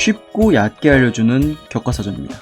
쉽고 얕게 알려주는 교과서전입니다.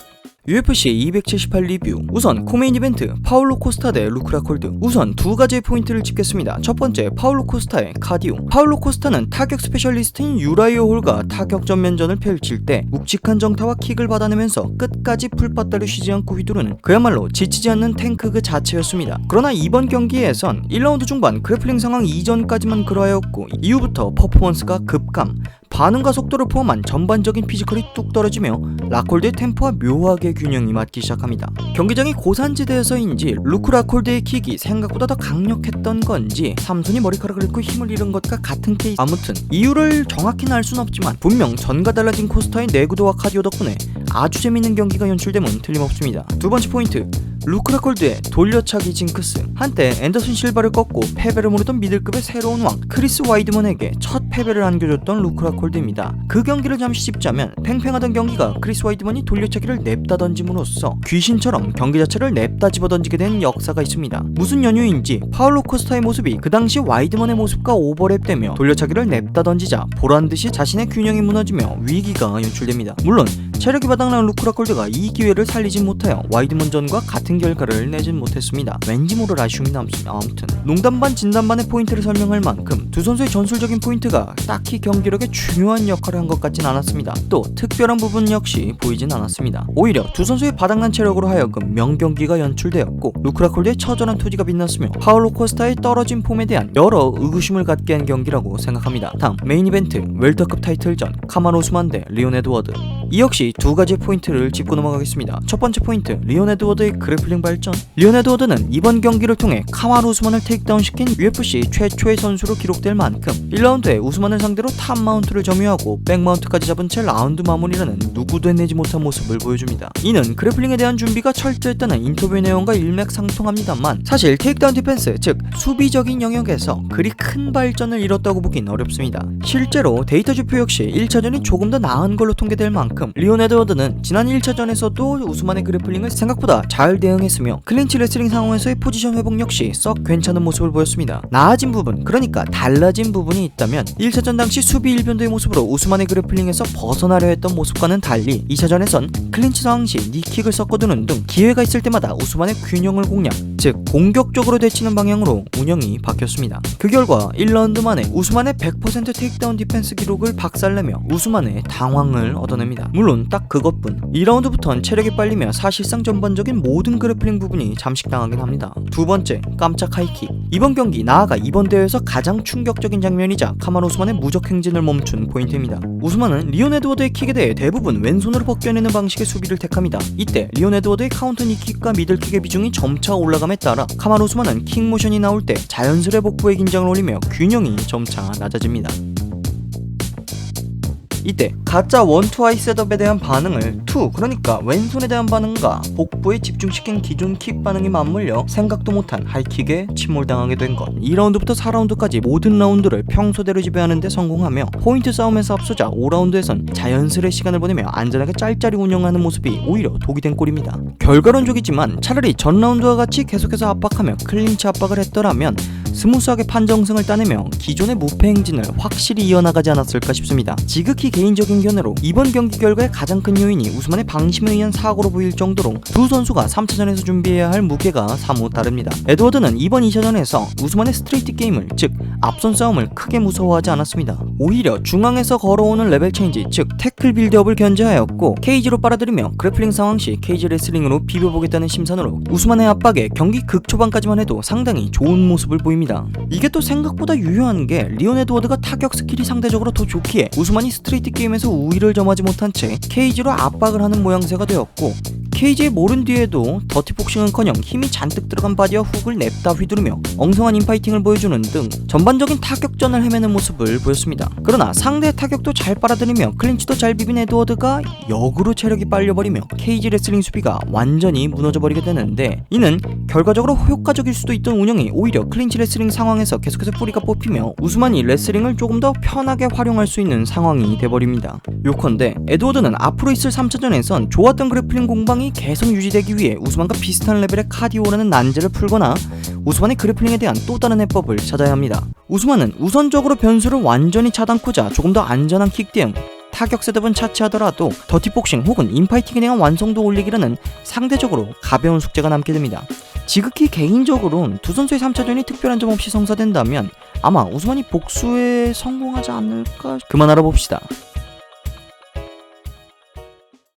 UFC 278 리뷰. 우선 코메인 이벤트 파울로 코스타 대 루크 라콜드. 우선 두 가지의 포인트를 짚겠습니다. 첫 번째, 파울로 코스타의 카디오. 파울로 코스타는 타격 스페셜리스트인 유라이어 홀과 타격 전면전을 펼칠 때 묵직한 정타와 킥을 받아내면서 끝까지 풀바다를 쉬지 않고 휘두르는 그야말로 지치지 않는 탱크 그 자체였습니다. 그러나 이번 경기에선 1라운드 중반 그래플링 상황 이전까지만 그러하였고 이후부터 퍼포먼스가 급감, 반응과 속도를 포함한 전반적인 피지컬이 뚝 떨어지며 라콜드의 템포와 묘하게 균형이 맞기 시작합니다. 경기장이 고산지대여서인지 루크 라콜드의 킥이 생각보다 더 강력했던 건지 삼손이 머리카락을 잃고 힘을 잃은 것과 같은 케이스. 아무튼 이유를 정확히는 알 순 없지만 분명 전과 달라진 코스타의 내구도와 카디오 덕분에 아주 재밌는 경기가 연출됨은 틀림없습니다. 두 번째 포인트, 루크 라콜드의 돌려차기 징크스. 한때 앤더슨 실바를 꺾고 패배를 모르던 미들급의 새로운 왕 크리스 와이드먼에게 첫 패배를 안겨줬던 루크 라콜드입니다. 그 경기를 잠시 짚자면 팽팽하던 경기가 크리스 와이드먼이 돌려차기를 냅다 던짐으로써 귀신처럼 경기 자체를 냅다 집어던지게 된 역사가 있습니다. 무슨 연유인지 파울로 코스타의 모습이 그 당시 와이드먼의 모습과 오버랩되며 돌려차기를 냅다 던지자 보란듯이 자신의 균형이 무너지며 위기가 연출됩니다. 물론 체력이 바닥난 루크 라콜드가 이 기회를 살리진 못하여 와이드먼전과 같은 결과를 내진 못했습니다. 왠지 모를 아쉬움이 남습니다. 아무튼 농담 반 진담 반의 포인트를 설명할 만큼 두 선수의 전술적인 포인트가 딱히 경기력에 중요한 역할을 한 것 같진 않았습니다. 또 특별한 부분 역시 보이진 않았습니다. 오히려 두 선수의 바닥난 체력으로 하여금 명경기가 연출되었고 루크 라콜드의 처절한 투지가 빛났으며 파울로 코스타의 떨어진 폼에 대한 여러 의구심을 갖게 한 경기라고 생각합니다. 다음 메인 이벤트 웰터급 타이틀전 카마루 우스만 대 리온 에드워드. 이 역시 두 가지의 포인트를 짚고 넘어가겠습니다. 첫 번째 포인트, 리온 에드워드의 그래플링 발전. 리온 에드워드는 이번 경기를 통해 카마루 우스만을 테이크다운시킨 UFC 최초의 선수로 기록될 만큼 1라운드에 우스만을 상대로 탑 마운트를 점유하고 백 마운트까지 잡은 채 라운드 마무리라는 누구도 해내지 못한 모습을 보여줍니다. 이는 그래플링에 대한 준비가 철저했다는 인터뷰 내용과 일맥상통합니다만 사실 테이크다운 디펜스, 즉 수비적인 영역에서 그리 큰 발전을 이뤘다고 보긴 어렵습니다. 실제로 데이터 지표 역시 1차전이 조금 더 나은 걸로 통계될 만큼 리온 에드워드는 지난 1차전에서도 우스만의 그래플링을 생각보다 잘 대응했으며 클린치 레슬링 상황에서의 포지션 회복 역시 썩 괜찮은 모습을 보였습니다. 나아진 부분, 그러니까 달라진 부분이 있다면 1차전 당시 수비 일변도의 모습으로 우스만의 그래플링에서 벗어나려 했던 모습과는 달리 2차전에선 클린치 상황 시 니킥을 섞어두는 등 기회가 있을 때마다 우스만의 균형을 공략, 즉 공격적으로 대치는 방향으로 운영이 바뀌었습니다. 그 결과 1라운드 만에 우스만의 100% 테이크다운 디펜스 기록을 박살내며 우스만의 당황을 얻어냅니다. 물론 딱 그것뿐. 2라운드부터는 체력이 빨리며 사실상 전반적인 모든 그래플링 부분이 잠식당하긴 합니다. 두 번째, 깜짝 하이킥. 이번 경기, 나아가 이번 대회에서 가장 충격적인 장면이자 카마루 우스만의 무적 행진을 멈춘 포인트입니다. 우스만은 리온 에드워드의 킥에 대해 대부분 왼손으로 벗겨내는 방식의 수비를 택합니다. 이때 리온 에드워드의 카운터 니킥과 미들킥의 비중이 점차 올라감에 따라 카마루 우스만은 킥 모션이 나올 때 자연스레 복부의 긴장을 올리며 균형이 점차 낮아집니다. 이때 가짜 원투아이 셋업에 대한 반응을 그러니까 왼손에 대한 반응과 복부에 집중시킨 기존 킥 반응이 맞물려 생각도 못한 하이킥에 침몰당하게 된 것. 2라운드부터 4라운드까지 모든 라운드를 평소대로 지배하는 데 성공하며 포인트 싸움에서 앞서자 5라운드에선 자연스레 시간을 보내며 안전하게 짤짤이 운영하는 모습이 오히려 독이 된 꼴입니다. 결과론적이지만 차라리 전 라운드와 같이 계속해서 압박하며 클린치 압박을 했더라면 스무스하게 판정승을 따내며 기존의 무패 행진을 확실히 이어나가지 않았을까 싶습니다. 지극히 개인적인 견해로 이번 경기 결과의 가장 큰 요인이 우스만의 방심에 의한 사고로 보일 정도로 두 선수가 3차전에서 준비해야 할 무게가 사뭇 다릅니다. 에드워드는 이번 2차전에서 우스만의 스트레이트 게임을, 즉 앞선 싸움을 크게 무서워하지 않았습니다. 오히려 중앙에서 걸어오는 레벨 체인지, 즉 태클 빌드업을 견제하였고 케이지로 빨아들이며 그래플링 상황 시 케이지 레슬링으로 비벼보겠다는 심산으로 우스만의 압박에 경기 극초반까지만 해도 상당히 좋은 모습을 보입니다. 이게 또 생각보다 유효한 게 리온 에드워드가 타격 스킬이 상대적으로 더 좋기에 우스만이 스트레이트 게임에서 우위를 점하지 못한 채 케이지로 압박을 하는 모양새가 되었고 케이지에 모른 뒤에도 더티복싱은커녕 힘이 잔뜩 들어간 바디와 훅을 냅다 휘두르며 엉성한 인파이팅을 보여주는 등 전반적인 타격전을 헤매는 모습을 보였습니다. 그러나 상대의 타격도 잘 빨아들이며 클린치도 잘 비빈 에드워드가 역으로 체력이 빨려버리며 케이지 레슬링 수비가 완전히 무너져버리게 되는데 이는 결과적으로 효과적일 수도 있던 운영이 오히려 클린치 레슬링 상황에서 계속해서 뿌리가 뽑히며 우스만이 레슬링을 조금 더 편하게 활용할 수 있는 상황이 돼버립니다. 요컨대 에드워드는 앞으로 있을 3차전에선 좋았던 그래플링 공방이 계속 유지되기 위해 우스만과 비슷한 레벨의 카디오라는 난제를 풀거나 우스만의 그래플링에 대한 또 다른 해법을 찾아야 합니다. 우스만은 우선적으로 변수를 완전히 차단코자 조금 더 안전한 킥 대응, 타격 셋업은 차치하더라도 더티복싱 혹은 인파이팅에 대한 완성도 올리기라는 상대적으로 가벼운 숙제가 남게 됩니다. 지극히 개인적으로는 두 선수의 3차전이 특별한 점 없이 성사된다면 아마 우스만이 복수에 성공하지 않을까? 그만 알아봅시다.